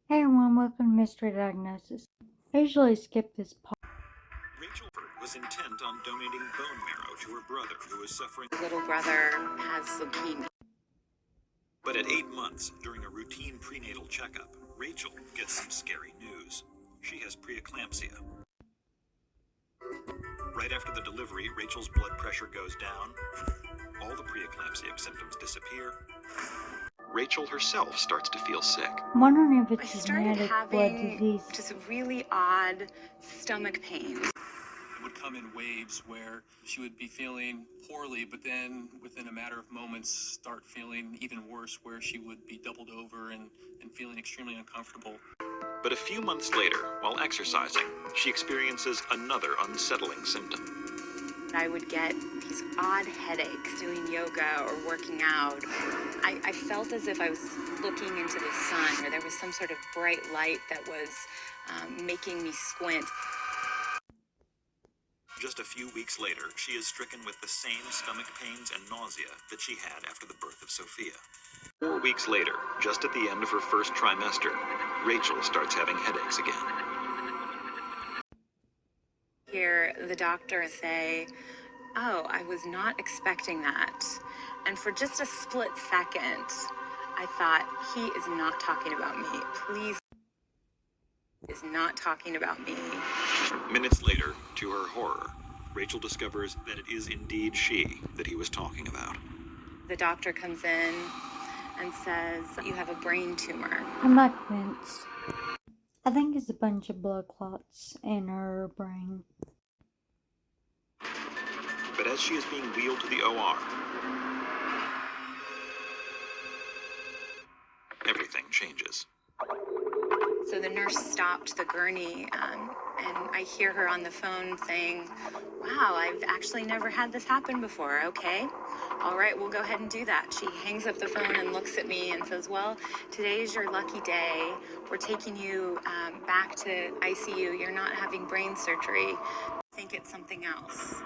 Hey everyone, welcome to Mystery Diagnosis. I usually skip this part. Rachel was intent on donating bone marrow to her brother who was suffering. Her little brother has leukemia. But at 8 months, during a routine prenatal checkup, Rachel gets some scary news. She has preeclampsia. Right after the delivery, Rachel's blood pressure goes down. All the preeclampsia symptoms disappear. Rachel herself starts to feel sick. I'm wondering if I it's started genetic blood having disease. just really odd stomach pains. It would come in waves where she would be feeling poorly, but then within a matter of moments start feeling even worse, where she would be doubled over and feeling extremely uncomfortable. But a few months later, while exercising, she experiences another unsettling symptom. I would get these odd headaches doing yoga or working out. I felt as if I was looking into the sun, or there was some sort of bright light that was making me squint. Just a few weeks later, she is stricken with the same stomach pains and nausea that she had after the birth of Sophia. 4 weeks later, just at the end of her first trimester, Rachel starts having headaches again. Hear the doctor say, "Oh, I was not expecting that." And for just a split second, I thought, he is not talking about me. Please, he is not talking about me. Minutes later, to her horror, Rachel discovers that it is indeed she that he was talking about. The doctor comes in and says, "You have a brain tumor." I'm not convinced. I think it's a bunch of blood clots in her brain. But as she is being wheeled to the OR, everything changes. So the nurse stopped the gurney, and I hear her on the phone saying, "Wow, I've actually never had this happen before. Okay, all right, we'll go ahead and do that." She hangs up the phone and looks at me and says, "Well, today's your lucky day. We're taking you back to ICU. You're not having brain surgery. I think it's something else."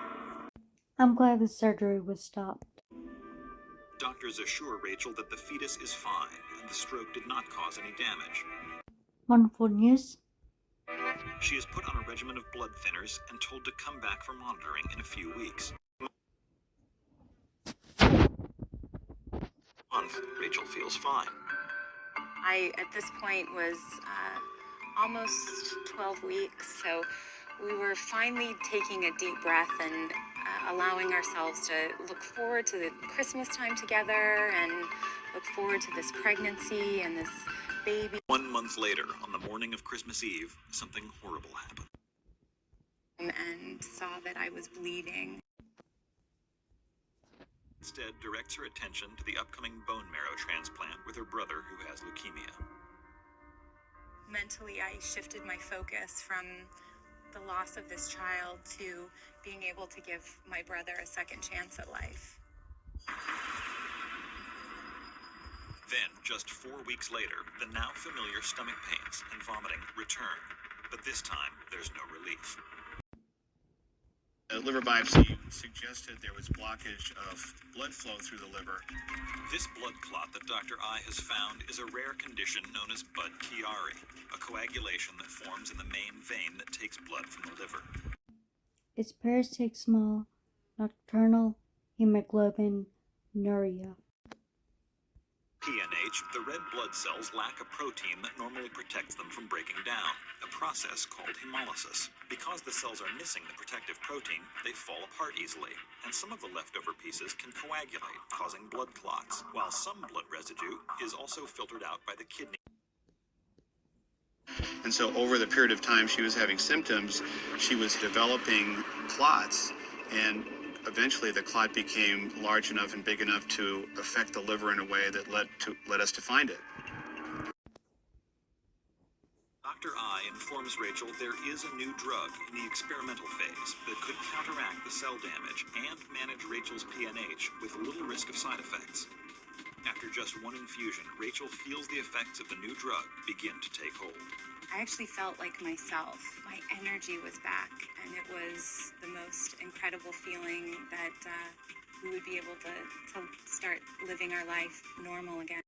I'm glad the surgery was stopped. Doctors assure Rachel that the fetus is fine and the stroke did not cause any damage. Wonderful news. She is put on a regimen of blood thinners and told to come back for monitoring in a few weeks. Rachel feels fine. I, at this point, was almost 12 weeks, so we were finally taking a deep breath and allowing ourselves to look forward to the Christmas time together and look forward to this pregnancy and this baby. 1 month later, on the morning of Christmas Eve, something horrible happened. And saw that I was bleeding. Instead, directs her attention to the upcoming bone marrow transplant with her brother who has leukemia. Mentally, I shifted my focus from the loss of this child to being able to give my brother a second chance at life. Then, just 4 weeks later, the now familiar stomach pains and vomiting return. But this time, there's no relief. A liver biopsy suggested there was blockage of blood flow through the liver. This blood clot that Dr. I has found is a rare condition known as Budd-Chiari, a coagulation that forms in the main vein that takes blood from the liver. It's paraxisimol nocturnal hemoglobinuria. PNH, the red blood cells lack a protein that normally protects them from breaking down, a process called hemolysis. Because the cells are missing the protective protein, they fall apart easily, and some of the leftover pieces can coagulate, causing blood clots, while some blood residue is also filtered out by the kidney. And so over the period of time she was having symptoms, she was developing clots, and eventually the clot became large enough and big enough to affect the liver in a way that led us to find it. Dr. I informs Rachel there is a new drug in the experimental phase that could counteract the cell damage and manage Rachel's PNH with little risk of side effects. After just one infusion, Rachel feels the effects of the new drug begin to take hold. I actually felt like myself. My energy was back, and it was the most incredible feeling that we would be able to start living our life normal again.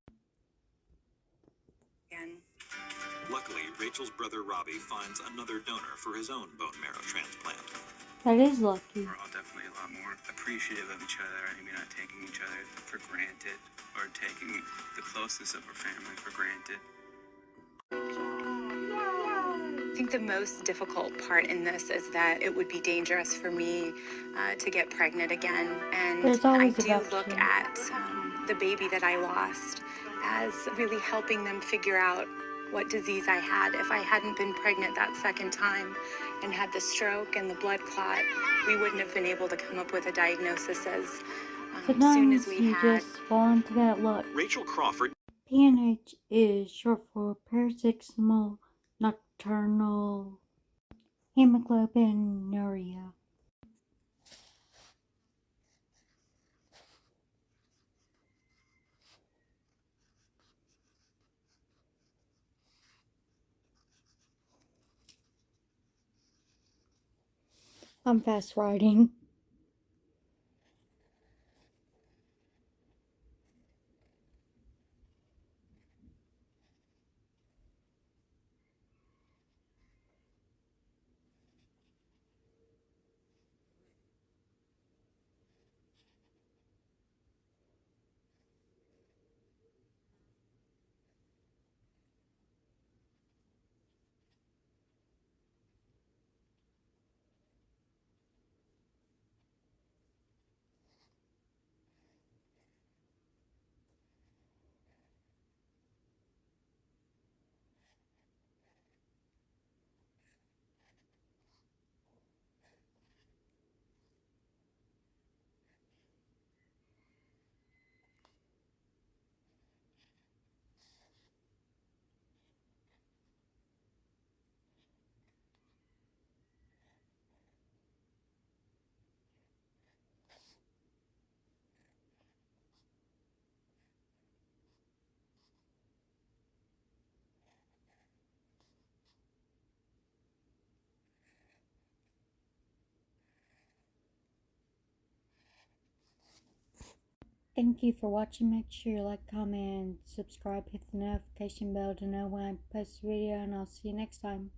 Luckily, Rachel's brother Robbie finds another donor for his own bone marrow transplant. That is lucky. We're all definitely a lot more appreciative of each other. I mean, not taking each other for granted or taking the closeness of our family for granted. I think the most difficult part in this is that it would be dangerous for me to get pregnant again. And There's I always do about look to. at the baby that I lost as really helping them figure out what disease I had. If I hadn't been pregnant that second time and had the stroke and the blood clot, we wouldn't have been able to come up with a diagnosis as soon Sometimes as we you had. just fall into that luck. Rachel Crawford PNH is short for paraxisimol nocturnal hemoglonuria. I'm fast writing. Thank you for watching. Make sure you like, comment, subscribe, hit the notification bell to know when I post a video, and I'll see you next time.